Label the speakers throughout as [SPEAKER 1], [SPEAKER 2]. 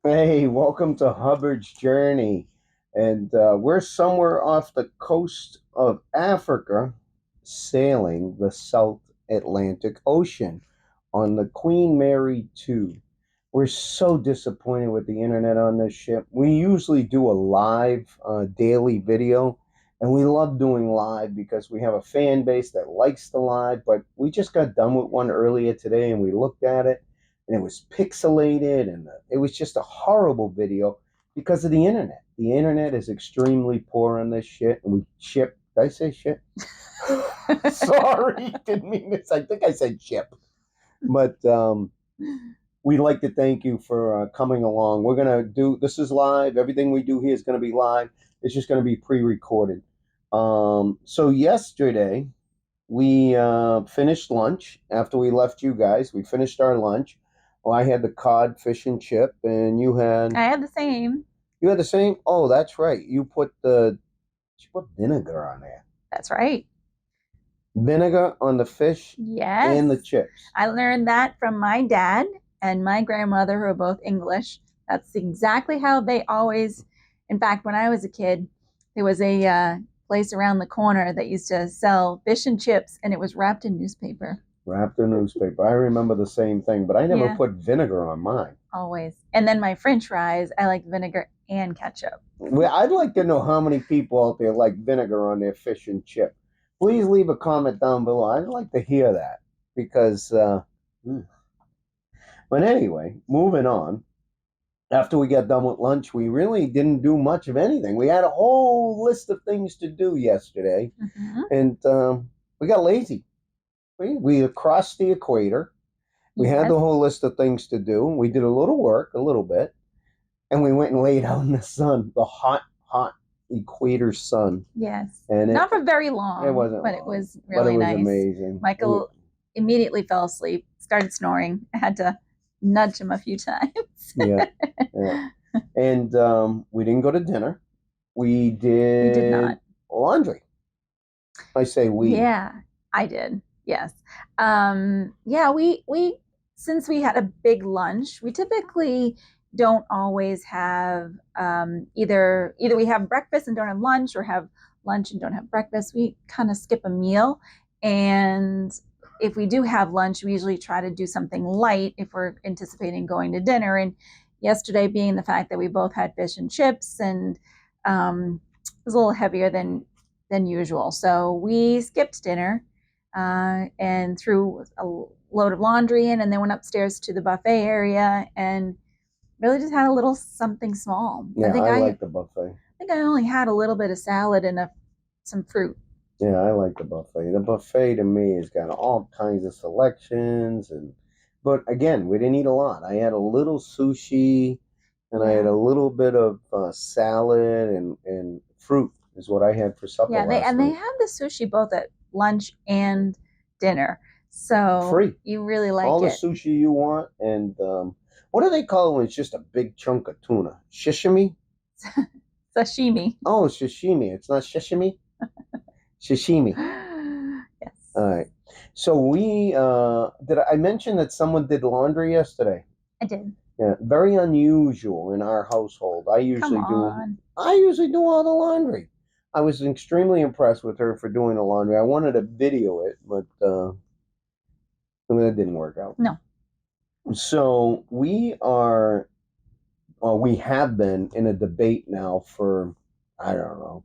[SPEAKER 1] Hey, welcome to Hubbard's Journey. And we're somewhere off the coast of Africa, sailing the South Atlantic Ocean on the Queen Mary 2. We're so disappointed with the internet on this ship. We usually do a live daily video, and we love doing live because we have a fan base that likes the live. But we just got done with one earlier today, and we looked at it, and it was pixelated, and it was just a horrible video because of the internet. The internet is extremely poor on this shit, and we ship. Did I say shit? Sorry, didn't mean this. I think I said chip. But we'd like to thank you for coming along. We're going to do, this is live. Everything we do here is going to be live. It's just going to be pre-recorded. So yesterday, we finished lunch after we left you guys. We finished our lunch. Well, I had the cod, fish, and chip, and you had...
[SPEAKER 2] I had the same.
[SPEAKER 1] You had the same? Oh, that's right. You put vinegar on there.
[SPEAKER 2] That's right.
[SPEAKER 1] Vinegar on the fish
[SPEAKER 2] Yes.
[SPEAKER 1] and the chips.
[SPEAKER 2] I learned that from my dad and my grandmother, who are both English. That's exactly how they always, in fact, when I was a kid, there was a place around the corner that used to sell fish and chips, and it was wrapped in newspaper.
[SPEAKER 1] Wrapped in newspaper. I remember the same thing, but I never put vinegar on mine.
[SPEAKER 2] Always. And then my French fries, I like vinegar and ketchup.
[SPEAKER 1] Well, I'd like to know how many people out there like vinegar on their fish and chip. Please leave a comment down below. I'd like to hear that because, but anyway, moving on. After we got done with lunch, we really didn't do much of anything. We had a whole list of things to do yesterday, and we got lazy. We crossed the equator. We had the whole list of things to do. We did a little work, a little bit, and we went and laid out in the sun, the hot, hot equator sun.
[SPEAKER 2] Yes.
[SPEAKER 1] And
[SPEAKER 2] not for very long.
[SPEAKER 1] It wasn't
[SPEAKER 2] but
[SPEAKER 1] long,
[SPEAKER 2] it was really nice.
[SPEAKER 1] Amazing.
[SPEAKER 2] Michael immediately fell asleep, started snoring. I had to nudge him a few times.
[SPEAKER 1] Yeah. And we didn't go to dinner. We did
[SPEAKER 2] not.
[SPEAKER 1] Laundry. I say we.
[SPEAKER 2] Yeah, I did. Yes. We since we had a big lunch, we typically don't always have either we have breakfast and don't have lunch, or have lunch and don't have breakfast. We kind of skip a meal. And if we do have lunch, we usually try to do something light if we're anticipating going to dinner. And yesterday, being the fact that we both had fish and chips, and it was a little heavier than usual. So we skipped dinner and threw a load of laundry in, and then went upstairs to the buffet area and really just had a little something small.
[SPEAKER 1] Yeah, I like the buffet.
[SPEAKER 2] I think I only had a little bit of salad and some fruit.
[SPEAKER 1] Yeah, I like the buffet. The buffet to me has got all kinds of selections, but again, we didn't eat a lot. I had a little sushi, and I had a little bit of salad and fruit is what I had for supper.
[SPEAKER 2] Yeah, they have the sushi both at lunch and dinner, so
[SPEAKER 1] free.
[SPEAKER 2] You really like
[SPEAKER 1] all
[SPEAKER 2] the
[SPEAKER 1] sushi you want. And what do they call it when it's just a big chunk of tuna? Sashimi.
[SPEAKER 2] Sashimi.
[SPEAKER 1] Oh, sashimi. It's not sashimi. Sashimi.
[SPEAKER 2] Yes.
[SPEAKER 1] All right. So we did I mention that someone did laundry yesterday?
[SPEAKER 2] I did.
[SPEAKER 1] Yeah, very unusual in our household. I usually do all the laundry. I was extremely impressed with her for doing the laundry. I wanted to video it, but that didn't work out.
[SPEAKER 2] No.
[SPEAKER 1] So we have been in a debate now for, I don't know,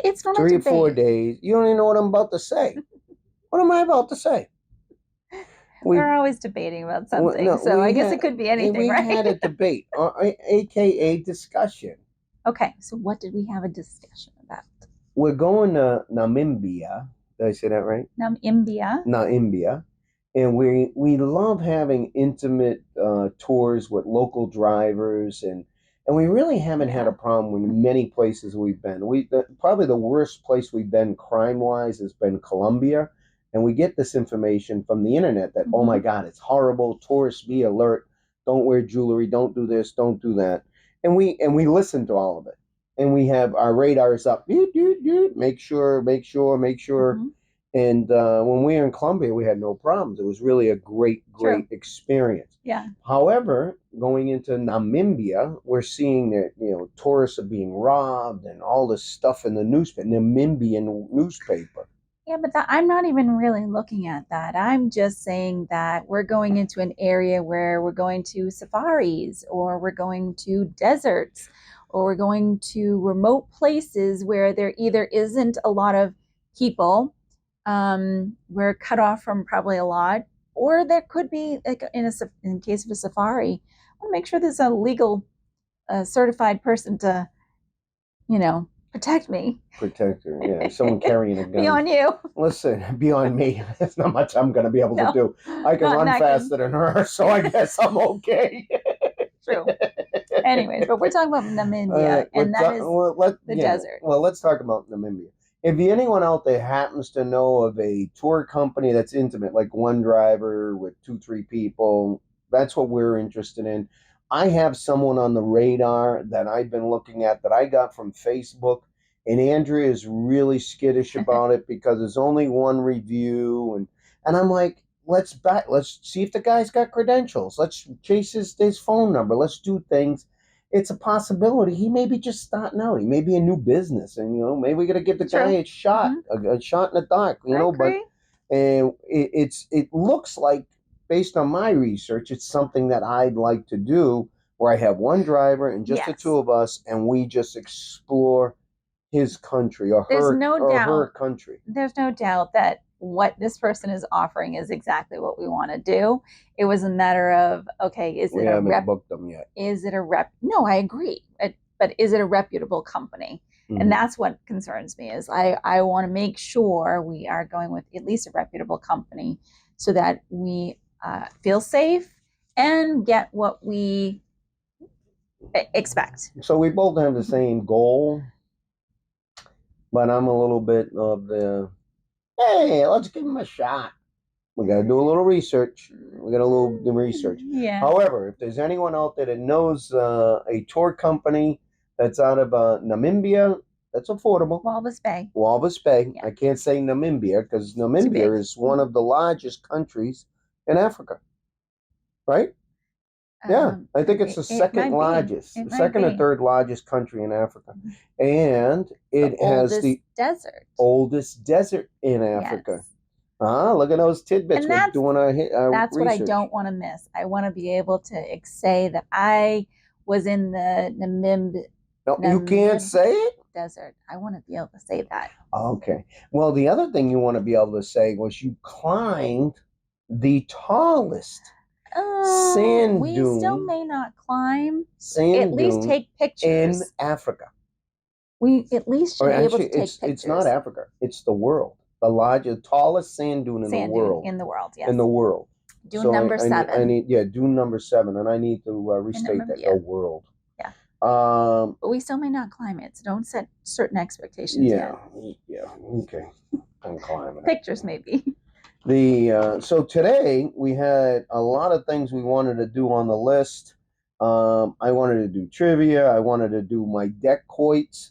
[SPEAKER 2] it's not
[SPEAKER 1] 3 or 4 days. You don't even know what I'm about to say. What am I about to say?
[SPEAKER 2] We're always debating about something, so I guess it could be anything, right?
[SPEAKER 1] We had a debate, aka discussion.
[SPEAKER 2] Okay, so what did we have a discussion about?
[SPEAKER 1] We're going to Namibia. Did I say that right? Namibia. And we love having intimate tours with local drivers, and we really haven't had a problem in many places we've been. Probably the worst place we've been crime-wise has been Colombia, and we get this information from the internet that, oh my God, it's horrible, tourists be alert, don't wear jewelry, don't do this, don't do that. And we listen to all of it. And we have our radars up, make sure. And when we were in Colombia, we had no problems. It was really a great,
[SPEAKER 2] True.
[SPEAKER 1] great experience.
[SPEAKER 2] Yeah.
[SPEAKER 1] However, going into Namibia, we're seeing that tourists are being robbed and all this stuff in the newspaper, Namibian newspaper.
[SPEAKER 2] Yeah, but I'm not even really looking at that. I'm just saying that we're going into an area where we're going to safaris or we're going to deserts or we're going to remote places where there either isn't a lot of people, we're cut off from probably a lot, or there could be like in case of a safari, I want to make sure there's a legal certified person to, protect me.
[SPEAKER 1] Protector, yeah. Someone carrying a gun.
[SPEAKER 2] Beyond you.
[SPEAKER 1] Listen, beyond me, there's not much I'm going to be able to
[SPEAKER 2] No,
[SPEAKER 1] do. I can
[SPEAKER 2] not in
[SPEAKER 1] run
[SPEAKER 2] that
[SPEAKER 1] faster than her, so I guess I'm okay.
[SPEAKER 2] True. Anyways, but we're talking about Namibia, and that is the desert.
[SPEAKER 1] Well, let's talk about Namibia. If anyone out there happens to know of a tour company that's intimate, like one driver with 2, 3 people, that's what we're interested in. I have someone on the radar that I've been looking at that I got from Facebook, and Andrea is really skittish about it because there's only one review, and I'm like, let's see if the guy's got credentials. Let's chase his phone number. Let's do things. It's a possibility. He may be just starting out. He may be a new business, and maybe we got to give the guy a shot, a shot in the dark. But and it looks like, based on my research, it's something that I'd like to do, where I have one driver and just the two of us, and we just explore his country or her country.
[SPEAKER 2] There's no doubt that what this person is offering is exactly what we want to do. It was a matter of, okay,
[SPEAKER 1] we haven't booked them yet.
[SPEAKER 2] Is it a rep? No, I agree. But is it a reputable company? Mm-hmm. And that's what concerns me. Is I want to make sure we are going with at least a reputable company so that we feel safe and get what we expect.
[SPEAKER 1] So we both have the same goal, but I'm a little bit of the, hey, let's give him a shot. We got to do a little research. We got a little research.
[SPEAKER 2] Yeah.
[SPEAKER 1] However, if there's anyone out there that knows a tour company that's out of Namibia, that's affordable.
[SPEAKER 2] Walvis Bay.
[SPEAKER 1] Walvis Bay. Yeah. I can't say Namibia because Namibia is one of the largest countries in Africa. Right? Yeah, I think it's the second largest, second or third largest country in Africa, and it has the oldest desert in Africa. Yes. Look at those tidbits. We're doing our
[SPEAKER 2] that's
[SPEAKER 1] research.
[SPEAKER 2] What I don't want to miss. I want to be able to say that I was in the Namibia.
[SPEAKER 1] No, you can't say it.
[SPEAKER 2] Desert. I want to be able to say that.
[SPEAKER 1] Okay. Well, the other thing you want to be able to say was you climbed the tallest sand
[SPEAKER 2] we
[SPEAKER 1] dune.
[SPEAKER 2] We still may not climb. At least take pictures.
[SPEAKER 1] In Africa.
[SPEAKER 2] We at least should be able to take pictures.
[SPEAKER 1] It's not Africa. It's the world. The largest, tallest sand dune in the world.
[SPEAKER 2] In the world, yes.
[SPEAKER 1] In the world.
[SPEAKER 2] Dune number 7.
[SPEAKER 1] I need dune number 7, and I need to restate that. The world.
[SPEAKER 2] Yeah. But we still may not climb it, so don't set certain expectations yet.
[SPEAKER 1] Yeah. Okay. I'm climbing.
[SPEAKER 2] Pictures maybe.
[SPEAKER 1] So today we had a lot of things we wanted to do on the list. I wanted to do trivia. I wanted to do my deck quotes.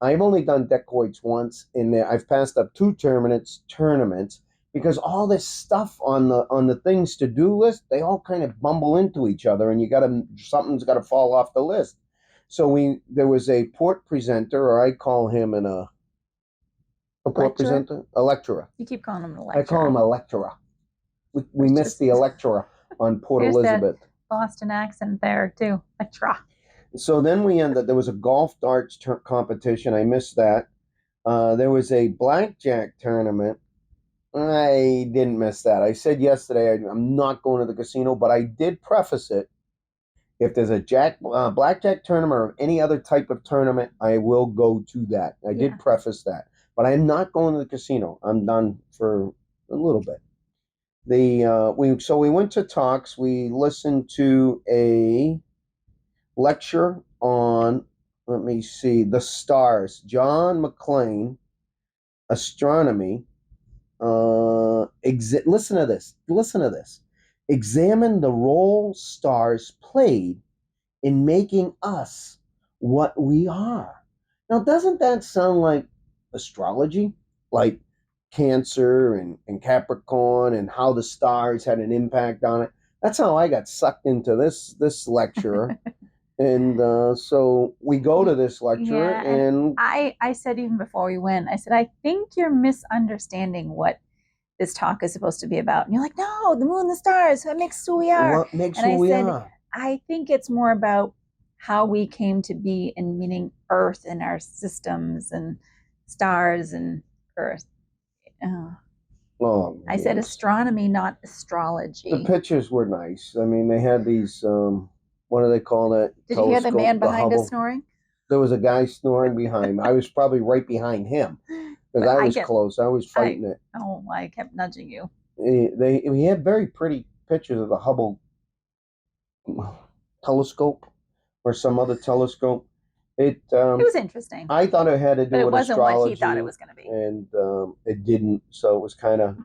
[SPEAKER 1] I've only done deck quotes once, and I've passed up 2 tournaments because all this stuff on the things to do list, they all kind of bumble into each other, and something's got to fall off the list. So there was a port presenter, or I call him a port presenter, a lecturer.
[SPEAKER 2] You keep calling him a lecturer.
[SPEAKER 1] I call him a lecturer. We missed the lecturer on Port Elizabeth.
[SPEAKER 2] That Boston accent there too, lecturer.
[SPEAKER 1] So then there was a golf darts competition. I missed that. There was a blackjack tournament. I didn't miss that. I said yesterday I'm not going to the casino, but I did preface it. If there's a blackjack tournament or any other type of tournament, I will go to that. I did preface that. But I'm not going to the casino. I'm done for a little bit. We went to talks. We listened to a lecture on, let me see, the stars. John McClane, astronomy. Listen to this. Listen to this. Examine the role stars played in making us what we are. Now, doesn't that sound like astrology? Like, Cancer and Capricorn and how the stars had an impact on it. That's how I got sucked into this lecturer. And so we go to this lecturer,
[SPEAKER 2] Yeah, and
[SPEAKER 1] and
[SPEAKER 2] I said even before we went, I said, I think you're misunderstanding what this talk is supposed to be about. And you're like, no, the moon, the stars, what makes who we are.
[SPEAKER 1] what makes
[SPEAKER 2] And
[SPEAKER 1] who
[SPEAKER 2] I
[SPEAKER 1] we
[SPEAKER 2] said,
[SPEAKER 1] are.
[SPEAKER 2] I think it's more about how we came to be and meaning Earth and our systems and stars and Earth.
[SPEAKER 1] Oh,
[SPEAKER 2] I said
[SPEAKER 1] yes.
[SPEAKER 2] astronomy, not
[SPEAKER 1] The
[SPEAKER 2] astrology.
[SPEAKER 1] pictures were nice. I mean, they had these, what do they call that?
[SPEAKER 2] Did you hear the man
[SPEAKER 1] The
[SPEAKER 2] behind us
[SPEAKER 1] Hubble.
[SPEAKER 2] snoring?
[SPEAKER 1] There was a guy snoring behind me. I was probably right behind him because
[SPEAKER 2] But
[SPEAKER 1] I
[SPEAKER 2] I
[SPEAKER 1] was
[SPEAKER 2] kept,
[SPEAKER 1] close. I was fighting it.
[SPEAKER 2] I kept nudging you.
[SPEAKER 1] We had very pretty pictures of the Hubble telescope or some other telescope.
[SPEAKER 2] It was interesting,
[SPEAKER 1] I thought it had to
[SPEAKER 2] but
[SPEAKER 1] do
[SPEAKER 2] it
[SPEAKER 1] with
[SPEAKER 2] wasn't what he thought it
[SPEAKER 1] astrology,
[SPEAKER 2] was going to be.
[SPEAKER 1] and it didn't. So it was kind of.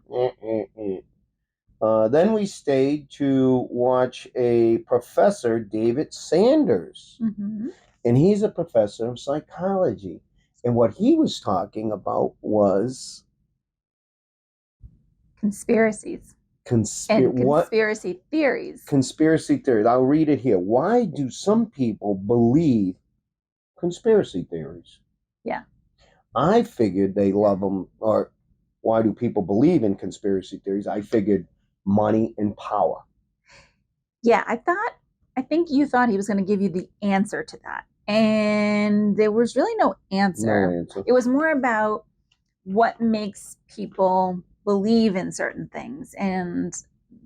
[SPEAKER 1] Then we stayed to watch a professor, David Sanders,
[SPEAKER 2] Mm-hmm.
[SPEAKER 1] and he's a professor of psychology. And what he was talking about was
[SPEAKER 2] Conspiracies and conspiracy theories.
[SPEAKER 1] Conspiracy theories. I'll read it here. Why do some people believe conspiracy theories?
[SPEAKER 2] Yeah.
[SPEAKER 1] I figured they love them, or why do people believe in conspiracy theories? I figured money and power.
[SPEAKER 2] Yeah, I think you thought he was going to give you the answer to that. And there was really no answer.
[SPEAKER 1] No answer.
[SPEAKER 2] It was more about what makes people believe in certain things and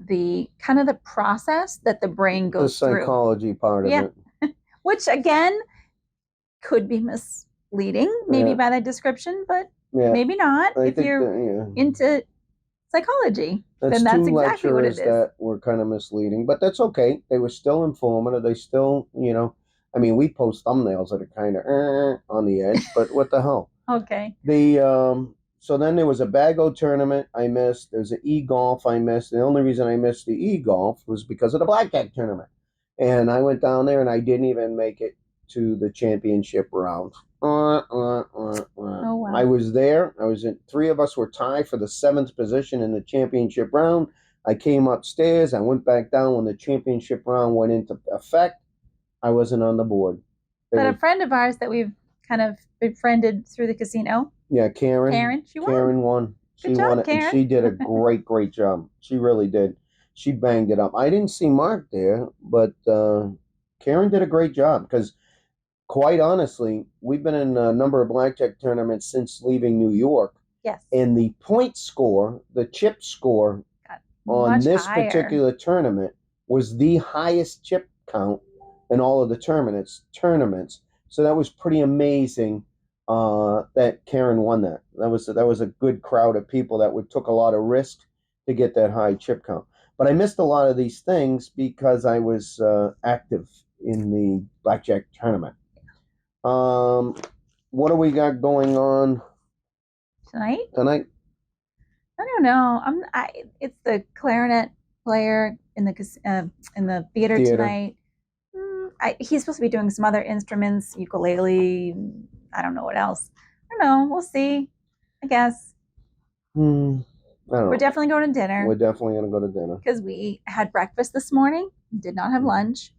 [SPEAKER 2] the kind of the process that the brain goes
[SPEAKER 1] through. The psychology part of it.
[SPEAKER 2] Which again could be misleading, maybe by that description, but maybe not if you're into psychology. Then that's exactly what it is.
[SPEAKER 1] That were kind of misleading, but that's okay. They were still informative. They still, I mean, we post thumbnails that are kind of on the edge, but what the hell?
[SPEAKER 2] Okay.
[SPEAKER 1] So then there was a Bago tournament I missed. There's an e-golf I missed. The only reason I missed the e-golf was because of the blackjack tournament. And I went down there and I didn't even make it to the championship round.
[SPEAKER 2] Oh, wow.
[SPEAKER 1] I was there. Three of us were tied for the 7th position in the championship round. I came upstairs. I went back down when the championship round went into effect. I wasn't on the board.
[SPEAKER 2] But a friend of ours that we've kind of befriended through the casino.
[SPEAKER 1] Yeah, Karen.
[SPEAKER 2] Karen
[SPEAKER 1] won.
[SPEAKER 2] She won it,
[SPEAKER 1] and she did a great job. She really did. She banged it up. I didn't see Mark there, but Karen did a great job because, quite honestly, we've been in a number of blackjack tournaments since leaving New York.
[SPEAKER 2] Yes.
[SPEAKER 1] And the point score, the chip score on this particular tournament was the highest chip count in all of the tournaments. So that was pretty amazing that Karen won that. That was a good crowd of people that took a lot of risk to get that high chip count. But I missed a lot of these things because I was active in the blackjack tournament. What do we got going on
[SPEAKER 2] tonight?
[SPEAKER 1] I
[SPEAKER 2] don't know. It's the clarinet player in the theater tonight. He's supposed to be doing some other instruments, ukulele. I don't know what else. I don't know. We'll see. I guess.
[SPEAKER 1] I don't know.
[SPEAKER 2] We're definitely going to dinner.
[SPEAKER 1] We're definitely going to go to dinner
[SPEAKER 2] because we had breakfast this morning. Did not have lunch.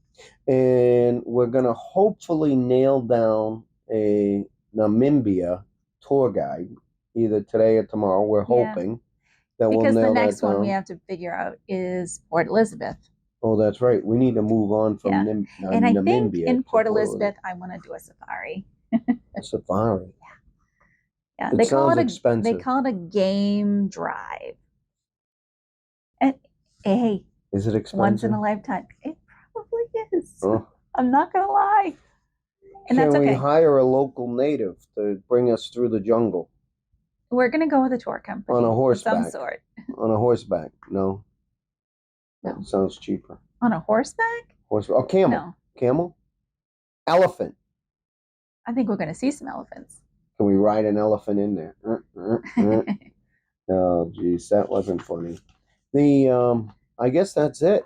[SPEAKER 1] And we're going to hopefully nail down a Namibia tour guide either today or tomorrow. We're hoping that we'll nail that down. Because the next one we
[SPEAKER 2] have to figure out is Port Elizabeth.
[SPEAKER 1] Oh, that's right. We need to move on from Namibia.
[SPEAKER 2] And I think in Port Elizabeth, I want to do a safari.
[SPEAKER 1] A safari?
[SPEAKER 2] Yeah.
[SPEAKER 1] It sounds expensive.
[SPEAKER 2] They call it a game drive. And hey,
[SPEAKER 1] is it expensive?
[SPEAKER 2] Once in a lifetime. It probably is. Oh. I'm not going to lie. And that's okay.
[SPEAKER 1] Can we hire a local native to bring us through the jungle?
[SPEAKER 2] We're going to go with a tour company.
[SPEAKER 1] On a horseback.
[SPEAKER 2] Of some sort.
[SPEAKER 1] On a horseback. No. That sounds cheaper.
[SPEAKER 2] On a horseback?
[SPEAKER 1] Oh, camel.
[SPEAKER 2] No.
[SPEAKER 1] Camel? Elephant.
[SPEAKER 2] I think we're going to see some elephants.
[SPEAKER 1] Can we ride an elephant in there? Oh, geez, that wasn't funny. I guess that's it.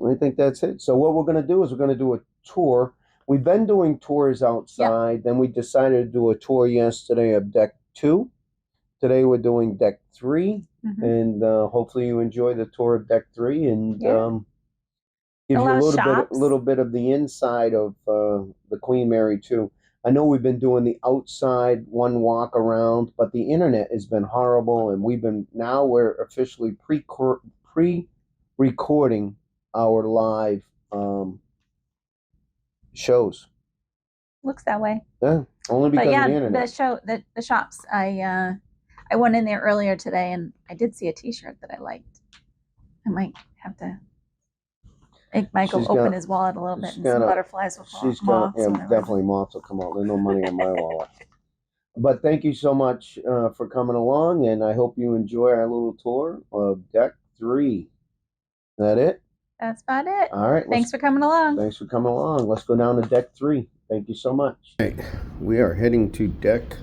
[SPEAKER 1] I think that's it. So what we're going to do is we're going to do a tour. We've been doing tours outside. Then we decided to do a tour yesterday of Deck 2 Today we're doing deck 3,
[SPEAKER 2] Mhm.
[SPEAKER 1] and hopefully you enjoy the tour of deck 3, and
[SPEAKER 2] Yeah. A
[SPEAKER 1] gives you
[SPEAKER 2] lot
[SPEAKER 1] a
[SPEAKER 2] of
[SPEAKER 1] little
[SPEAKER 2] shops.
[SPEAKER 1] bit of the inside of the Queen Mary 2. I know we've been doing the outside one walk around, but the internet has been horrible, and we're officially pre-recording our live shows.
[SPEAKER 2] Looks that way.
[SPEAKER 1] Yeah, only
[SPEAKER 2] But
[SPEAKER 1] because of the
[SPEAKER 2] yeah,
[SPEAKER 1] internet.
[SPEAKER 2] the shops. I went in there earlier today and I did see a T-shirt that I liked. I might have to make Michael
[SPEAKER 1] She's
[SPEAKER 2] open
[SPEAKER 1] got
[SPEAKER 2] his wallet a little bit
[SPEAKER 1] she's
[SPEAKER 2] and
[SPEAKER 1] got
[SPEAKER 2] some
[SPEAKER 1] a
[SPEAKER 2] butterflies with
[SPEAKER 1] she's got
[SPEAKER 2] moths
[SPEAKER 1] yeah,
[SPEAKER 2] or whatever.
[SPEAKER 1] definitely moths will come out. There's no money in my wallet. But thank you so much for coming along, and I hope you enjoy our little tour of Deck 3. Is that it?
[SPEAKER 2] That's about it.
[SPEAKER 1] All right.
[SPEAKER 2] Thanks for coming along.
[SPEAKER 1] Thanks for coming along. Let's go down to Deck 3. Thank you so much. All right, we are heading to Deck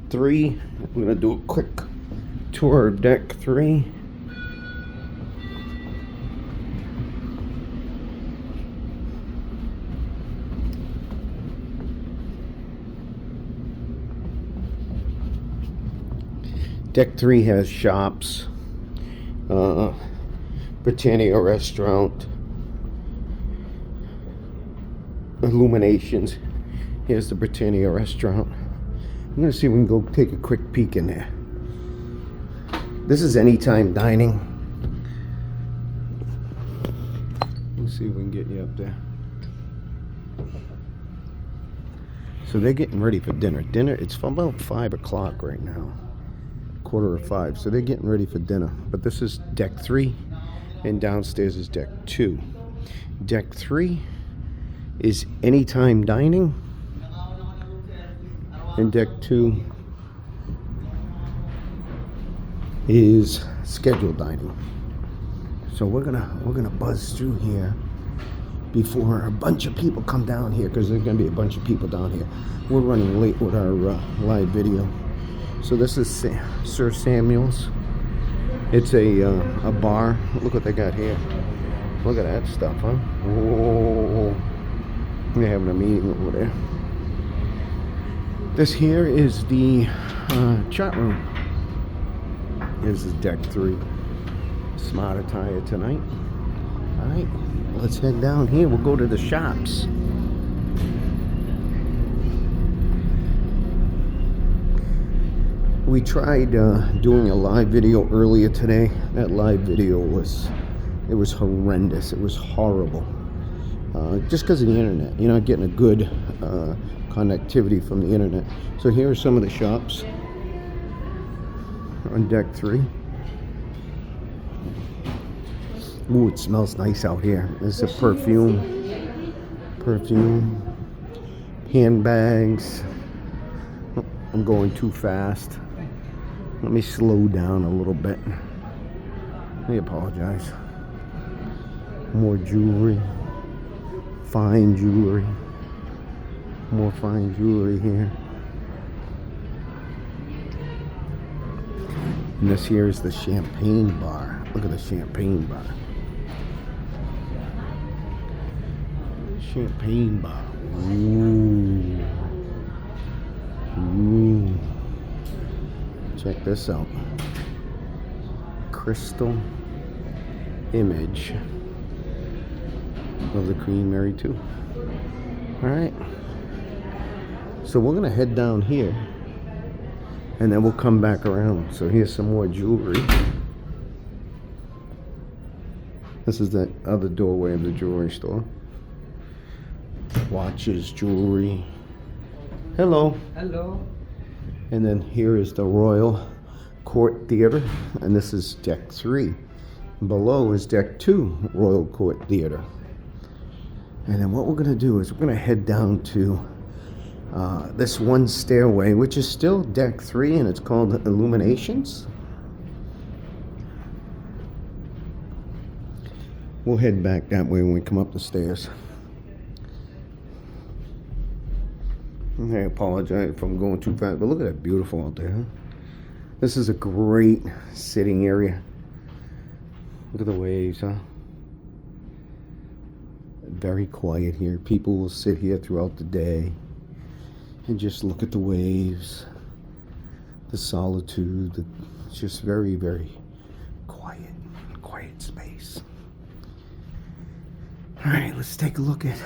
[SPEAKER 1] 3. We're going to do a quick tour of Deck 3. Deck 3 has shops, Britannia restaurant, illuminations. Here's the Britannia restaurant. I'm gonna see if we can go take a quick peek in there. This is anytime dining. Let's see if we can get you up there. So they're getting ready for dinner. It's about 5 o'clock right now. 4:45. So they're getting ready for dinner. But this is Deck 3, and downstairs is Deck 2. Deck 3 is anytime dining, and Deck 2 is scheduled dining. So we're gonna buzz through here before a bunch of people come down here, because there's gonna be a bunch of people down here. We're running late with our live video. So this is Sir Samuel's. It's a bar. Look what they got here. Look at that stuff, huh? Whoa. They're having a meeting over there. This here is the chat room. This is Deck 3. Smart attire tonight. Alright, let's head down here. We'll go to the shops. We tried doing a live video earlier today. That live video was horrendous. It was horrible. Just because of the internet. You're not getting a good connectivity from the internet. So here are some of the shops on Deck 3. Ooh, it smells nice out here. There's a perfume, handbags. Oh, I'm going too fast. Let me slow down a little bit. I apologize. More jewelry, fine jewelry, more fine jewelry here. And this here is the champagne bar. Look at the champagne bar. Champagne bar. Ooh. Ooh. Check this out. Crystal image of the Queen Mary 2. Alright. So we're gonna head down here, and then we'll come back around. So here's some more jewelry. This is the other doorway of the jewelry store. Watches, jewelry. Hello.
[SPEAKER 3] Hello.
[SPEAKER 1] And then here is the Royal Court Theater, and this is Deck 3. Below is Deck 2, Royal Court Theater. And then what we're going to do is we're going to head down to this one stairway, which is still Deck 3, and it's called Illuminations. We'll head back that way when we come up the stairs. I apologize if I'm going too fast, but look at that beautiful out there. Huh? This is a great sitting area. Look at the waves, huh? Very quiet here. People will sit here throughout the day and just look at the waves. the solitude. It's just very, very quiet space. All right, let's take a look at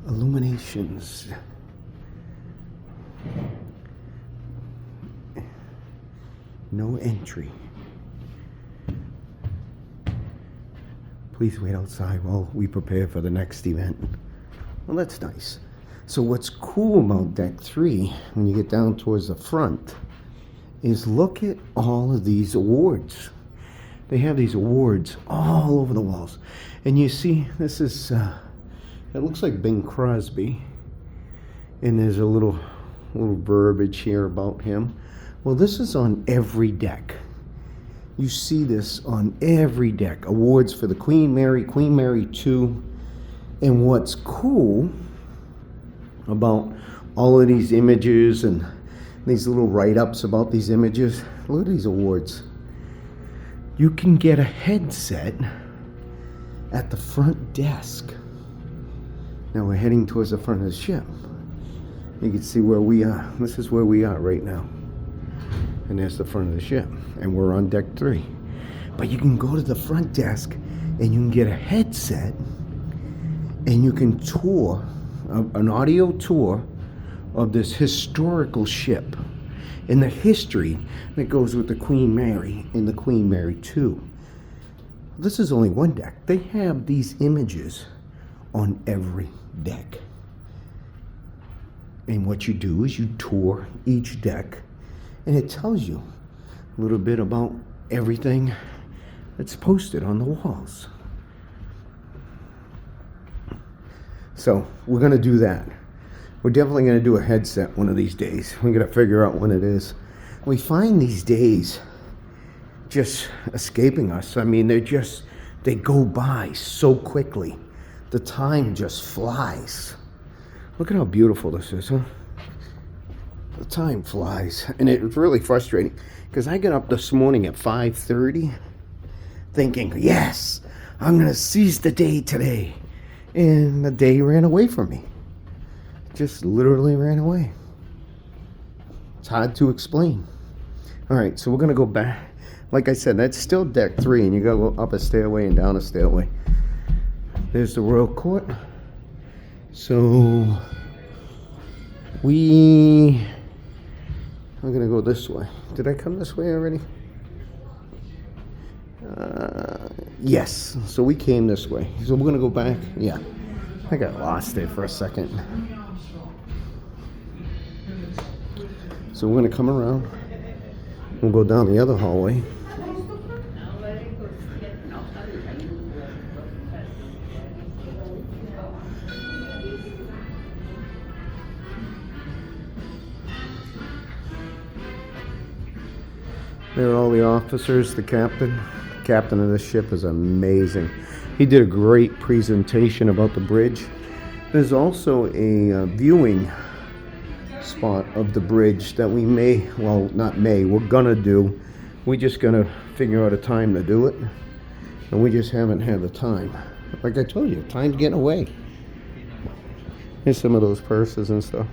[SPEAKER 1] illuminations. No entry. Please wait outside while we prepare for the next event. Well, that's nice. So what's cool about deck 3, when you get down towards the front, is look at all of these awards. They have these awards all over the walls. And you see, this is, it looks like Bing Crosby. And there's a little verbiage here about him. Well, this is on every deck. You see this on every deck. Awards for the Queen Mary 2. And what's cool about all of these images and these little write-ups about these images, look at these awards. You can get a headset at the front desk. Now we're heading towards the front of the ship. You can see where we are. This is where we are right now. And there's the front of the ship. And we're on deck 3. But you can go to the front desk and you can get a headset and you can tour, an audio tour of this historical ship and the history that goes with the Queen Mary and the Queen Mary 2. This is only one deck. They have these images on every deck. And what you do is you tour each deck and it tells you a little bit about everything that's posted on the walls. So we're going to do that. We're definitely going to do a headset one of these days. We're going to figure out when it is. We find these days just escaping us. I mean, they go by so quickly. The time just flies. Look at how beautiful this is, huh? The time flies. And it's really frustrating because I got up this morning at 5:30 thinking, yes, I'm going to seize the day today. And the day ran away from me. Just literally ran away. It's hard to explain. All right, so we're going to go back. Like I said, that's still deck 3, and you got to go up a stairway and down a stairway. There's the Royal Court. So I'm going to go this way. Did I come this way already? Yes, so we came this way. So we're gonna go back. Yeah, I got lost there for a second. So we're gonna come around. We'll go down the other hallway. There are all the officers, the captain. The captain of this ship is amazing. He did a great presentation about the bridge. There's also a viewing spot of the bridge that we we're gonna do. We're just gonna figure out a time to do it. And we just haven't had the time. Like I told you, time's getting away. Here's some of those purses and stuff.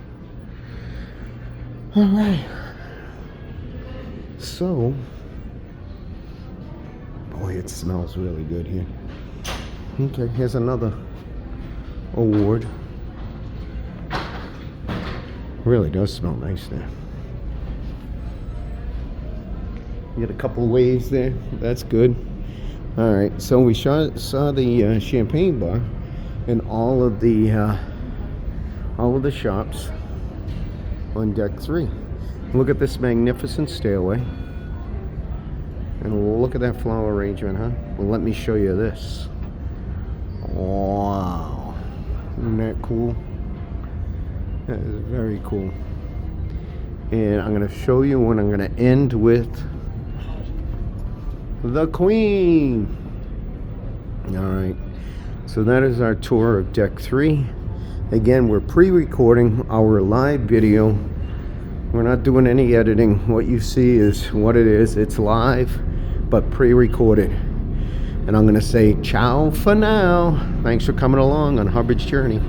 [SPEAKER 1] All right. So, boy, it smells really good here. Okay, here's another award. Really does smell nice there. You get a couple of waves there. That's good. All right, so we saw the champagne bar and all of the shops on deck 3. Look at this magnificent stairway. And look at that flower arrangement, huh? Well, let me show you this. Wow. Isn't that cool? That is very cool. And I'm going to show you when I'm going to end with the Queen. All right. So that is our tour of deck 3. Again, we're pre-recording our live video. We're not doing any editing. What you see is what it is. It's live, but pre-recorded. And I'm going to say ciao for now. Thanks for coming along on Hubbard's Journey.